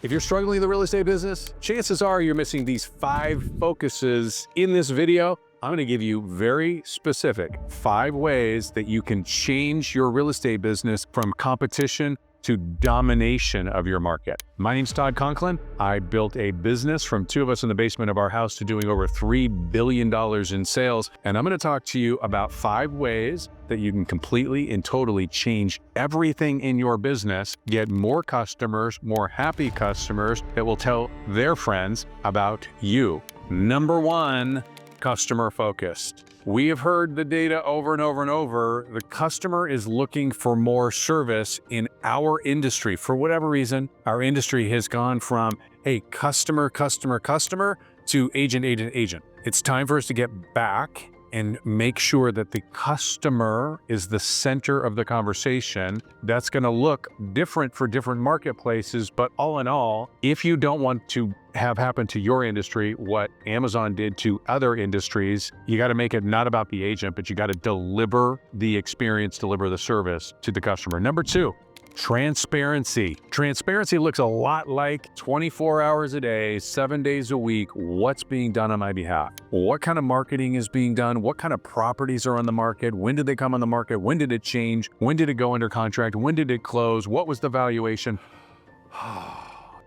If you're struggling in the real estate business, chances are you're missing these 5 focuses in this video. I'm going to give you very specific 5 ways that you can change your real estate business from competition to domination of your market. My name's Todd Conklin. I built a business from 2 of us in the basement of our house to doing over $3 billion in sales. And I'm going to talk to you about 5 ways that you can completely and totally change everything in your business, get more customers, more happy customers that will tell their friends about you. Number 1, customer focused. We have heard the data over and over and over. The customer is looking for more service in our industry. For whatever reason, our industry has gone from, hey, customer to agent. It's time for us to get back and make sure that the customer is the center of the conversation. That's going to look different for different marketplaces, but all in all, if you don't want to have happen to your industry what Amazon did to other industries, you got to make it not about the agent, but you got to deliver the experience, deliver the service to the customer. Number 2, transparency. Transparency looks a lot like 24 hours a day, 7 days a week, what's being done on my behalf. What kind of marketing is being done? What kind of properties are on the market? When did they come on the market? When did it change? When did it go under contract? When did it close? What was the valuation?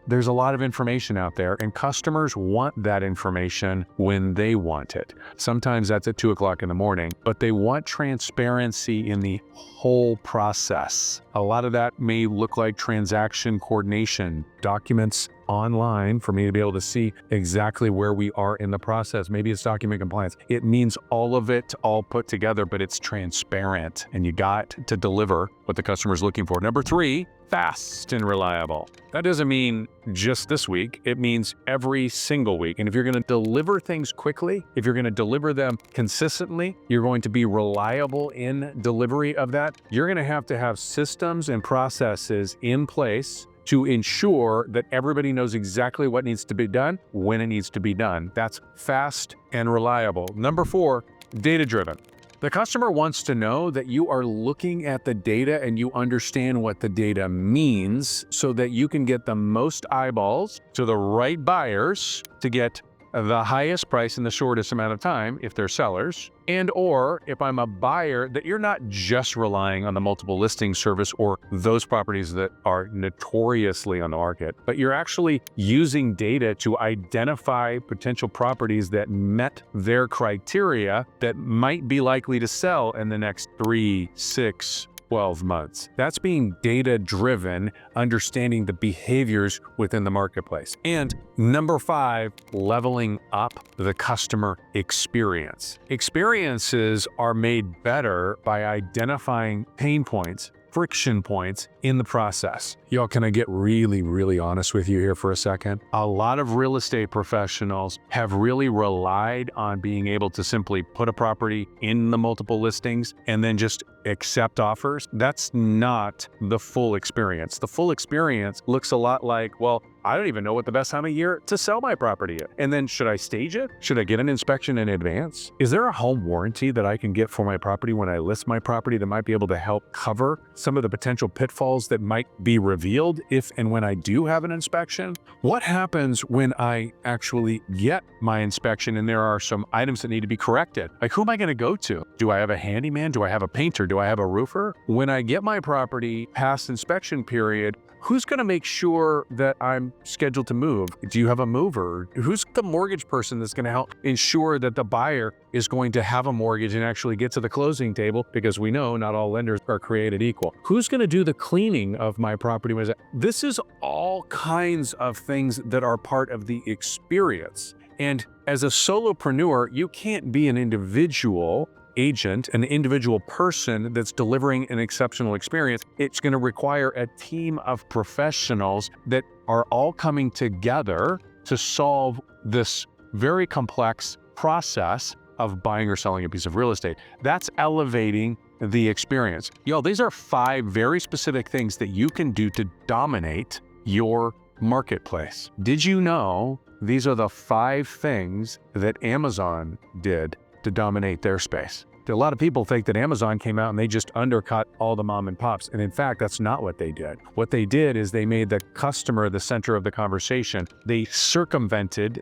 There's a lot of information out there, and customers want that information when they want it. Sometimes that's at 2 o'clock in the morning, but they want transparency in the whole process. A lot of that may look like transaction coordination, documents online for me to be able to see exactly where we are in the process. Maybe it's document compliance. It means all of it all put together, but it's transparent, and you got to deliver what the customer's looking for. Number 3, fast and reliable. That doesn't mean just this week. It means every single week. And if you're going to deliver things quickly, if you're going to deliver them consistently, you're going to be reliable in delivery of that. You're going to have systems and processes in place to ensure that everybody knows exactly what needs to be done, when it needs to be done. That's fast and reliable. Number 4, data-driven. The customer wants to know that you are looking at the data and you understand what the data means so that you can get the most eyeballs to the right buyers to get the highest price in the shortest amount of time if they're sellers, and or if I'm a buyer, that you're not just relying on the multiple listing service or those properties that are notoriously on the market, but you're actually using data to identify potential properties that met their criteria that might be likely to sell in the next 3, 6, 12 months. That's being data-driven, understanding the behaviors within the marketplace. And number 5, leveling up the customer experience. Experiences are made better by identifying pain points, friction points in the process. Y'all, can I get really honest with you here for a second? A lot of real estate professionals have really relied on being able to simply put a property in the multiple listings and then just accept offers. That's not the full experience. The full experience looks a lot like, well, I don't even know what the best time of year to sell my property is. And then should I stage it? Should I get an inspection in advance? Is there a home warranty that I can get for my property when I list my property that might be able to help cover some of the potential pitfalls that might be revealed if and when I do have an inspection? What happens when I actually get my inspection and there are some items that need to be corrected? Like, who am I going to go to? Do I have a handyman? Do I have a painter? Do I have a roofer? When I get my property past inspection period, who's going to make sure that I'm scheduled to move? Do you have a mover? Who's the mortgage person that's going to help ensure that the buyer is going to have a mortgage and actually get to the closing table? Because we know not all lenders are created equal. Who's going to do the cleaning of my property? This is all kinds of things that are part of the experience. And as a solopreneur, you can't be an individual agent, an individual person that's delivering an exceptional experience. It's going to require a team of professionals that are all coming together to solve this very complex process of buying or selling a piece of real estate. That's elevating the experience. Yo, these are 5 very specific things that you can do to dominate your marketplace. Did you know these are the 5 things that Amazon did to dominate their space? a lot of people think that Amazon came out and they just undercut all the mom and pops. And in fact, that's not what they did. What they did is they made the customer the center of the conversation. They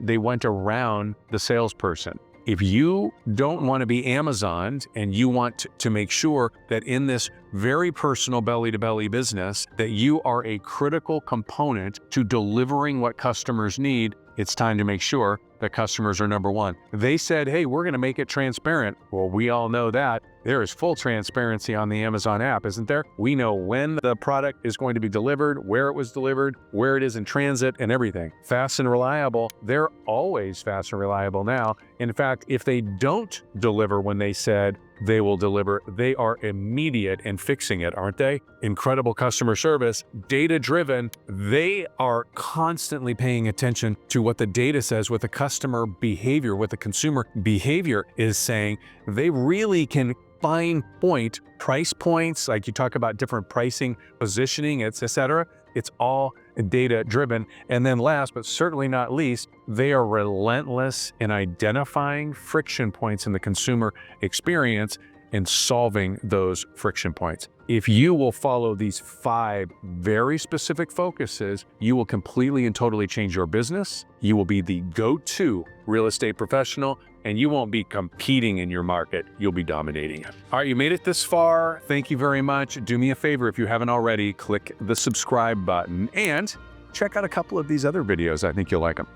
they went around the salesperson. If you don't want to be Amazoned and you want to make sure that in this very personal belly-to-belly business that you are a critical component to delivering what customers need, it's time to make sure that customers are number one. They said, hey, we're going to make it transparent. Well, we all know that. There is full transparency on the Amazon app, isn't there? We know when the product is going to be delivered, where it was delivered, where it is in transit, and everything. Fast and reliable. They're always fast and reliable now. In fact, if they don't deliver when they said they will deliver, they are immediate in fixing it, aren't they? Incredible customer service, data-driven. They are constantly paying attention to what the data says, what the customer behavior, what the consumer behavior is saying. They really can fine point price points, like you talk about different pricing, positioning, etc. It's all data driven. And then last, but certainly not least, they are relentless in identifying friction points in the consumer experience and solving those friction points. If you will follow these 5 very specific focuses, you will completely and totally change your business. You will be the go-to real estate professional, and you won't be competing in your market. You'll be dominating it. All right, you made it this far. Thank you very much. Do me a favor, if you haven't already, click the subscribe button and check out a couple of these other videos. I think you'll like them.